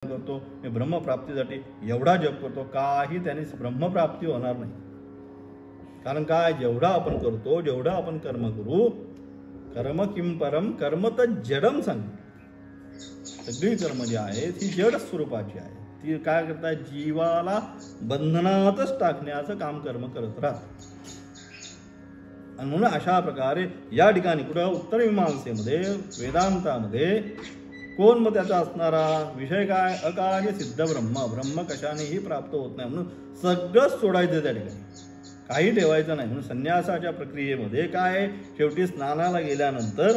करतो, मी ब्रह्मप्राप्तीसाठी एवढा जप करतो, काही त्याने ब्रह्मप्राप्ती होणार नाही. कारण काय, जेवढा आपण करतो, जेवढा आपण कर्म करू, कर्म किम परम कर्म तर जडम सांग. सगळी कर्म जी आहेत ही जड स्वरूपाची आहे. ती काय करतात, जीवाला बंधनातच टाकण्याचं काम कर्म करत राहतात. आणि म्हणून अशा प्रकारे या ठिकाणी कुठं उत्तर मीमांसेमध्ये वेदांतामध्ये कोण मग त्याचा असणारा विषय काय, अकार्य सिद्ध ब्रह्म. ब्रह्म कशानेही प्राप्त होत नाही म्हणून सगळंच सोडायचं त्या ठिकाणी, काही ठेवायचं नाही. म्हणून संन्यासाच्या प्रक्रियेमध्ये काय, शेवटी स्नानाला गेल्यानंतर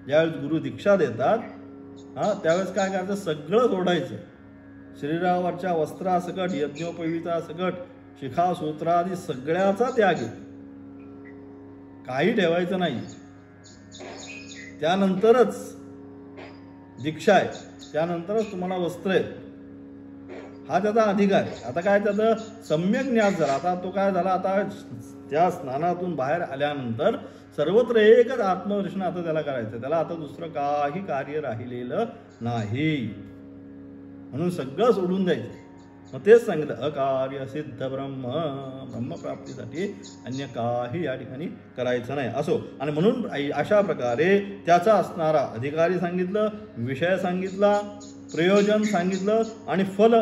ज्यावेळेस गुरु दीक्षा देतात त्यावेळेस काय करायचं, सगळं सोडायचं. शरीरावरच्या वस्त्रासकट, यज्ञोपवीता सकट, शिखा सूत्रादी सगळ्याचा त्याग आहे, काही ठेवायचं नाही. त्यानंतरच दीक्षा आहे, त्यानंतरच तुम्हाला वस्त्र आहे, हा त्याचा अधिकार आहे. आता काय, त्याचं सम्यक न्यास झाला. आता तो काय झाला, आता त्या स्नानातून बाहेर आल्यानंतर सर्वत्र एकच आत्मदर्शन आता त्याला करायचं, त्याला आता दुसरं काही कार्य राहिलेलं नाही. म्हणून सगळं सोडून द्यायचं. मग तेच सांगितलं, अकार्य सिद्ध ब्रह्म, ब्रह्मप्राप्तीसाठी अन्य काही या ठिकाणी करायचं नाही. असो, आणि म्हणून अशा प्रकारे त्याचा असणारा अधिकारी सांगितलं, विषय सांगितला, प्रयोजन सांगितलं आणि फल.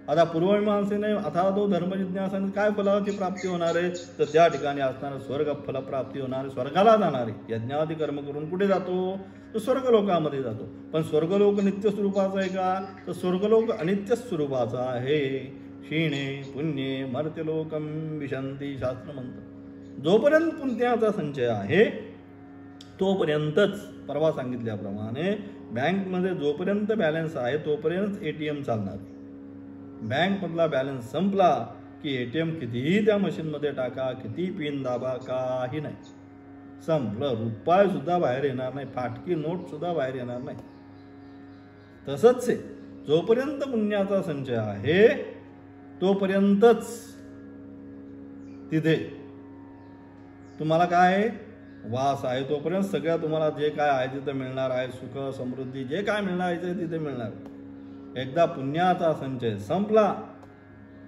आता पूर्वमीमांसेने आता तो धर्मजिज्ञासाने काय फलाची प्राप्ती होणार आहे, तर त्या ठिकाणी असणारं स्वर्ग फलप्राप्ती होणार आहे, स्वर्गाला जाणार आहे. यज्ञादी कर्म करून कुठे जातो, तो स्वर्गलोकामध्ये जातो. पण स्वर्गलोक नित्य स्वरूपाचा आहे का, तर स्वर्गलोक अनित्य स्वरूपाचा आहे. क्षीणे पुण्ये मर्त्यलोकम विशंती शास्त्र म्हणतं. जोपर्यंत पुण्याचा संचय आहे तोपर्यंतच, परवा सांगितल्याप्रमाणे बँकमध्ये जोपर्यंत बॅलन्स आहे तोपर्यंत ATM चालणार. बँकमधला बॅलन्स संपला की ATM कितीही त्या मशीनमध्ये टाका, किती पिन दाबा, काही नाही, संपलं. रुपये सुद्धा बाहेर येणार नाही, फाटकी नोट सुद्धा बाहेर येणार नाही. तसंच आहे, जोपर्यंत पुण्याचा संचय आहे तोपर्यंतच तिथे तुम्हाला काय वास आहे, तोपर्यंत सगळ्या तुम्हाला जे काय आहे तिथे मिळणार आहे, सुख समृद्धी जे काय मिळणार आहे तिथे मिळणार. एकदा पुण्याचा संचय संपला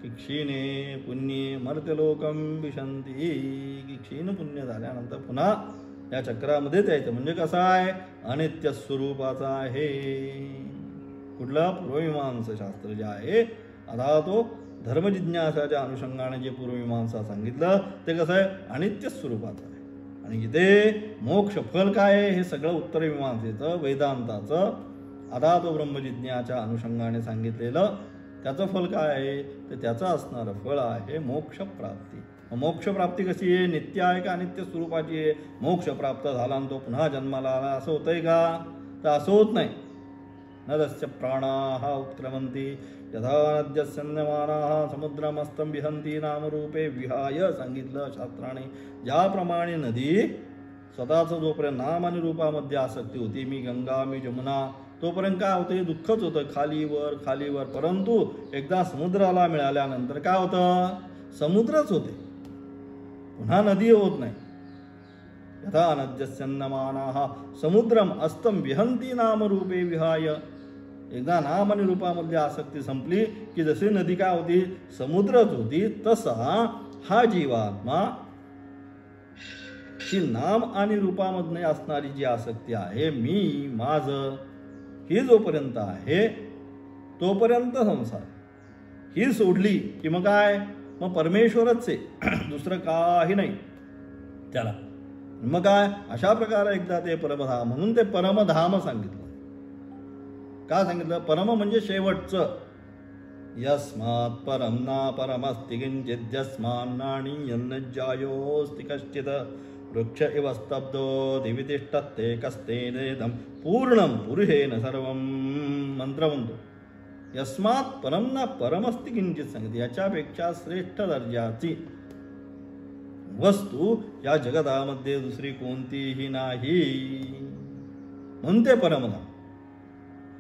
की क्षीणे पुण्ये मर्त्यलोकम विशंती, की क्षीण पुण्य झाल्यानंतर पुन्हा या चक्रामध्येच यायचं. म्हणजे कसं आहे, अनित्य स्वरूपाचा आहे. कुठलं, पूर्वमीमांसा शास्त्र जे आहे, आता तो धर्मजिज्ञासाच्या अनुषंगाने जे पूर्वमीमांसा सांगितलं ते कसं आहे, अनित्य स्वरूपाचं आहे. आणि इथे मोक्ष फल काय आहे, हे सगळं उत्तरमीमांसेचं वेदांताचं आता तो ब्रह्मजिज्ञाच्या अनुषंगाने सांगितलेलं त्याचं फल काय आहे, तर त्याचं असणारं फळ आहे मोक्षप्राप्ती. मोक्षप्राप्ती कशी आहे, नित्य आहे का अनित्य स्वरूपाची आहे. मोक्ष प्राप्त झाला आणि तो पुन्हा जन्माला आला असं होतंय का, तर असं होत नाही. नदस्य प्राणाः उत्क्रमन्ति यथा नद्यस्यन्यमानाः समुद्रमस्तं विहन्ति नामरूपे विहाय सांगितलं शास्त्राने. ज्याप्रमाणे नदी स्वतःचं जोपर्यंत नाम आणि रूपामध्ये आसक्ती होती, मी गंगा मी जमुना, तोपर्यंत काय होतं, दुःखच होतं, खालीवर खालीवर. परंतु एकदा समुद्राला मिळाल्यानंतर काय होतं, समुद्रच होते, पुन्हा नदी होत नाही. यथा नद्यस्यन्यमानाः समुद्रम अस्तं विहन्ति नामरूपे विहाय. एकदा नाम आणि रूपामध्ये आसक्ती संपली की जशी नदी काय होती, समुद्रच होती, तसा हा जीवात्मा ही नाम आणि रूपामध्ये असणारी जी आसक्ती आहे, मी माझं, ही जोपर्यंत आहे तोपर्यंत संसार. ही सोडली की मग काय, मग परमेश्वरच आहे, दुसरं काही नाही त्याला. मग काय, अशा प्रकारे एकदा ते परमधाम, म्हणून ते परमधाम सांगितलं. का सांगितलं, परम म्हणजे शेवटचं. यस्मात् परम ना परमस्ति किंचित् यस्मान्नाणीयन्नज्जायोऽस्ति कश्चित् वृक्ष इव स्तब्धो दिवि तिष्ठत्ते कस्तेनेदं पूर्णं पुरुषेण सर्वं. मंत्र म्हणतो, यस्मात् परम ना परमस्ति किंचित सांगितलं, याच्यापेक्षा श्रेष्ठ दर्जाची वस्तू या जगतामध्ये दुसरी कोणतीही नाही. म्हणून ते परमधाम.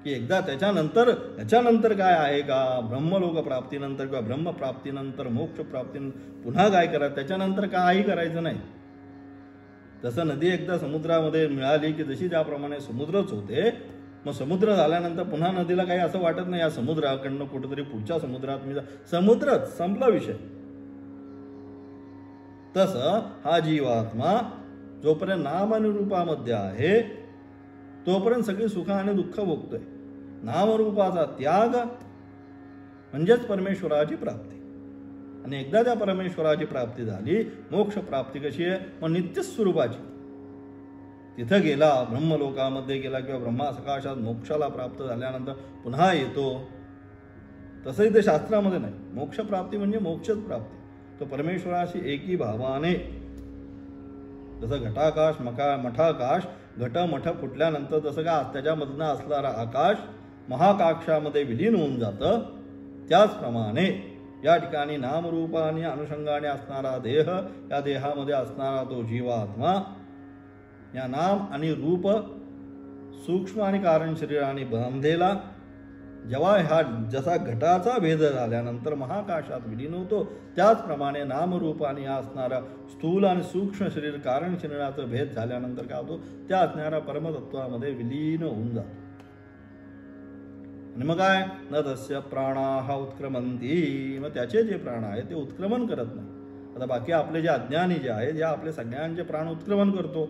की एकदा त्याच्यानंतर काय आहे का, ब्रह्मलोक प्राप्तीनंतर किंवा ब्रह्मप्राप्तीनंतर मोक्षप्राप्तीनंतर पुन्हा काय करा, त्याच्यानंतर काही करायचं नाही. तसं नदी एकदा समुद्रामध्ये मिळाली की जशी ज्याप्रमाणे समुद्रच होते मग समुद्र झाल्यानंतर पुन्हा नदीला काही असं वाटत नाही या समुद्राकडनं कुठेतरी पुढच्या समुद्रात मी समुद्रच संपला विषय. तसं हा जीवात्मा जोपर्यंत नाम आणि रूपामध्ये आहे तोपर्यंत सगळी सुख आणि दुःख भोगतोय. नामरूपाचा त्याग म्हणजेच परमेश्वराची प्राप्ती. आणि एकदा त्या परमेश्वराची प्राप्ती झाली, मोक्ष प्राप्ती कशी आहे? मग नित्य स्वरूपाची. तिथं गेला, ब्रह्मलोकामध्ये गेला किंवा ब्रह्मासकाशात मोक्षाला प्राप्त झाल्यानंतर पुन्हा येतो. तसंही ते शास्त्रामध्ये नाही. मोक्ष प्राप्ती म्हणजे मोक्षच प्राप्ती. तो परमेश्वराशी एकी भावाने, जसं घटाकाश मठाकाश, घट मठ फुटल्यानंतर जसं का त्याच्यामधनं असणारा आकाश महाकाशामध्ये विलीन होऊन जातं, त्याचप्रमाणे या ठिकाणी नामरूपाने अनुषंगाने असणारा देह, या देहामध्ये असणारा तो जीवात्मा, या नाम आणि रूप सूक्ष्म आणि कारण शरीराने बांधलेला, जेव्हा हा जसा घटाचा भेद झाल्यानंतर महाकाशात विलीन होतो, त्याचप्रमाणे नामरूपाने असणारा स्थूल आणि सूक्ष्म शरीर कारण शरीराचा भेद झाल्यानंतर काय होतो? त्या असणाऱ्या परमतत्वामध्ये विलीन होऊन जातो. आणि मग काय? न तस्य प्राणाः उत्क्रमंती. मग त्याचे जे प्राण आहेत ते उत्क्रमण करत नाही. आता बाकी आपले जे अज्ञानी जे आहेत, या आपले सगळ्यांचे प्राण उत्क्रमण करतो.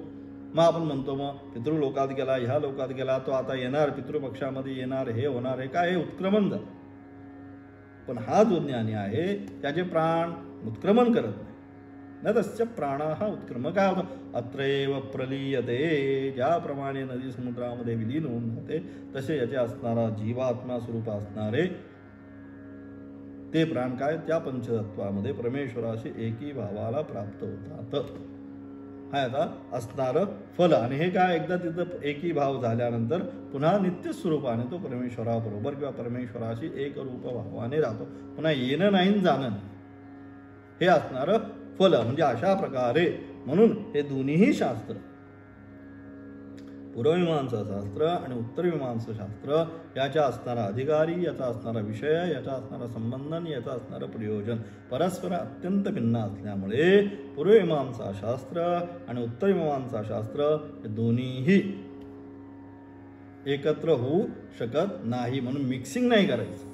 मग आपण म्हणतो मग पितृलोकात गेला, ह्या लोकात गेला, तो आता येणार, पितृपक्षामध्ये येणार, हे होणार, हे काय? हे उत्क्रमण झालं. पण हा जो ज्ञानी आहे त्याचे प्राण उत्क्रमण करत नाही. न तस्य प्राणाः उत्क्रमण. काय होतं? अत्रैव प्रलीयते. ज्याप्रमाणे नदी समुद्रामध्ये विलीन होऊन जाते तसे याचे असणारा जीवात्मा स्वरूप असणारे ते प्राण काय? त्या पंचतत्वामध्ये परमेश्वराशी एकी भावाला प्राप्त होतात. हा आता असणारं फल. आणि हे काय? एकदा तिथं एकी भाव झाल्यानंतर पुन्हा नित्य स्वरूपाने तो परमेश्वराबरोबर किंवा परमेश्वराशी एक रूप भावाने राहतो. पुन्हा येणं नाही जाणं नाही. हे असणारं फल. म्हणजे अशा प्रकारे म्हणून हे दोन्हीही शास्त्र, पूर्वमीमांसा शास्त्र आणि उत्तरमीमांसा शास्त्र, याच्या असणारा अधिकारी, याचा असणारा विषय, याचा असणारा संबंधन, याचा असणारं प्रयोजन परस्पर अत्यंत भिन्न असल्यामुळे पूर्वमीमांसा शास्त्र आणि उत्तरमीमांसा शास्त्र हे दोन्हीही एकत्र होऊ शकत नाही. म्हणून मिक्सिंग नाही करायचं,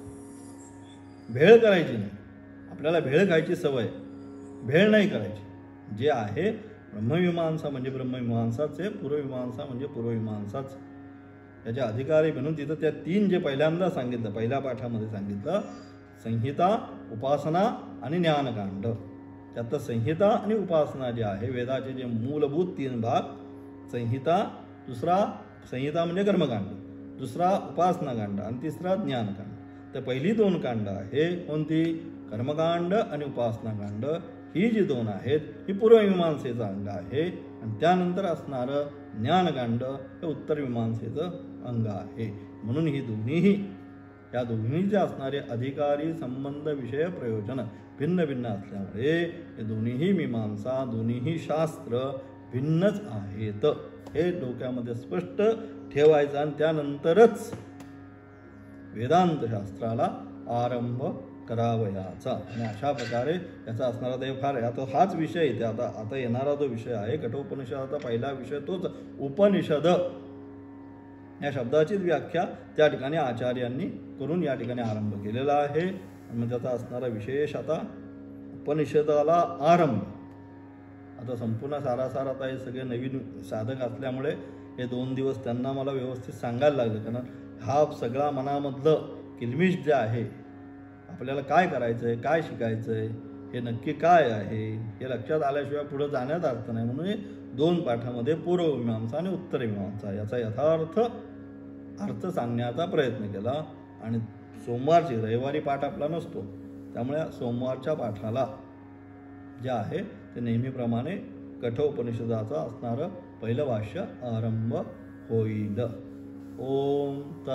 भेळ करायची नाही. आपल्याला भेळ खायची सवय, भेळ नाही करायची. जे आहे ब्रह्ममीमांसा म्हणजे ब्रह्ममीमांसाच आहे, पूर्वमीमांसा म्हणजे पूर्वमीमांसाच. त्याच्या अधिकारी म्हणून तिथं त्या तीन जे पहिल्यांदा सांगितलं, पहिल्या पाठामध्ये सांगितलं, संहिता, उपासना आणि ज्ञानकांड. त्यात संहिता आणि उपासना जे आहे, वेदाचे जे मूलभूत तीन भाग, संहिता, दुसरा संहिता म्हणजे कर्मकांड, दुसरा उपासनाकांड आणि तिसरा ज्ञानकांड. तर पहिली दोन कांड आहे कोणती? कर्मकांड आणि उपासनाकांड. ही जी दोन आहेत ही पूर्वमीमांसेचं अंग आहे. आणि त्यानंतर असणारं ज्ञानकांड हे उत्तरमीमांसेचं अंग आहे. म्हणून ही दोन्हीही, या दोन्हीचे असणारे अधिकारी, संबंध, विषय, प्रयोजन भिन्न भिन्न असल्यामुळे हे दोन्हीही मीमांसा, दोन्हीही शास्त्र भिन्नच आहेत. हे डोक्यामध्ये स्पष्ट ठेवायचं. आणि त्यानंतरच वेदांत शास्त्राला आरंभ करावयाचा. आणि अशा प्रकारे याचा असणारा ते फार, आता हाच विषय इथे आता येणारा जो विषय आहे कठोपनिषदाचा पहिला विषय तोच उपनिषद. या शब्दाचीच व्याख्या त्या ठिकाणी आचार्यांनी करून या ठिकाणी आरंभ केलेला आहे. आणि त्याचा असणारा विशेष आता उपनिषदाला आरंभ. आता संपूर्ण सारासार आता हे सगळे नवीन साधक असल्यामुळे हे 2 दिवस त्यांना मला व्यवस्थित सांगायला लागलं. कारण हा सगळा मनामधलं किलमिश जे आहे, आपल्याला काय करायचं आहे, काय शिकायचं आहे, हे नक्की काय आहे, हे लक्षात आल्याशिवाय पुढे जाण्यात अर्थ नाही. म्हणून हे 2 पाठामध्ये पूर्वमीमांसा आणि उत्तरमीमांसा याचा यथार्थ अर्थ सांगण्याचा प्रयत्न केला. आणि सोमवारची, रविवारी पाठ आपला नसतो, त्यामुळे सोमवारच्या पाठाला जे आहे ते नेहमीप्रमाणे कठोपनिषदाचं असणारं पहिलं भाष्य आरंभ होईल. ओम तत्